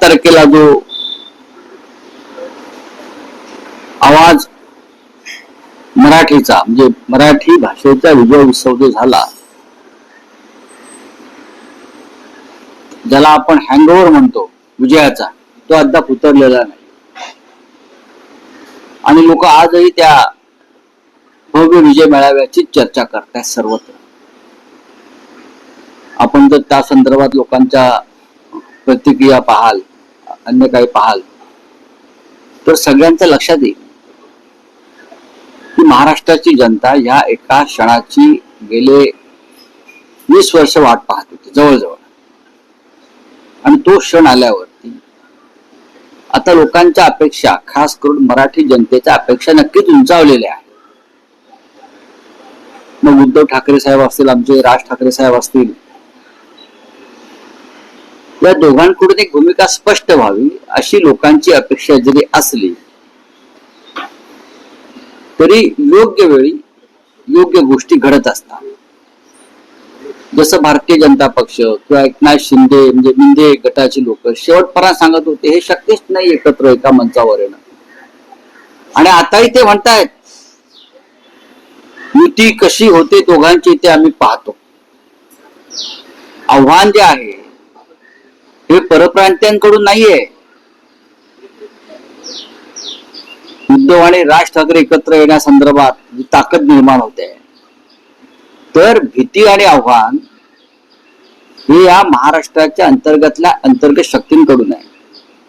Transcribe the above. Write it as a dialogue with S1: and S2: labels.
S1: तारखेला जो आवाज मराठीचा म्हणजे मराठी भाषेचा विजय उत्सव जो झाला, ज्याला आपण हँगओव्हर म्हणतो विजयाचा, तो अद्याप उतरलेला नाही. आणि लोक आजही त्या भव्य विजय मेळाव्याची चर्चा करतात सर्वत्र. आपण जर त्या संदर्भात लोकांच्या प्रतिक्रिया पाहाल, अन्य काही पाहाल, तर सगळ्यांच्या लक्षात येईल की महाराष्ट्राची जनता ह्या एका क्षणाची गेले 20 वर्ष वाट पाहत होती जवळजवळ. आणि तो क्षण आल्यावरती आता लोकांच्या अपेक्षा, खास करून मराठी जनतेच्या अपेक्षा नक्कीच उंचावलेल्या आहेत. मग उद्धव ठाकरे साहेब असतील, आमचे राज ठाकरे साहेब असतील, या दोघांकडून एक भूमिका स्पष्ट व्हावी अशी लोकांची अपेक्षा जरी असली तरी योग्य वेळी योग्य गोष्टी घडत असतात. जसं भारतीय जनता पक्ष किंवा एकनाथ शिंदे म्हणजे मिंदे गटाची लोक शेवटपर्यंत सांगत होते हे शक्यच नाही एकत्र एका मंचावर येणं. आणि आताही ते म्हणतायत युती कशी होते दोघांची ते आम्ही पाहतो. आव्हान जे आहे हे परप्रांतीयांकडून नाहीये. उद्धव आणि राज ठाकरे एकत्र येण्यासंदर्भात जी ताकद निर्माण होते, तर भीती आणि आव्हान हे या महाराष्ट्राच्या अंतर्गत शक्तींकडून आहे.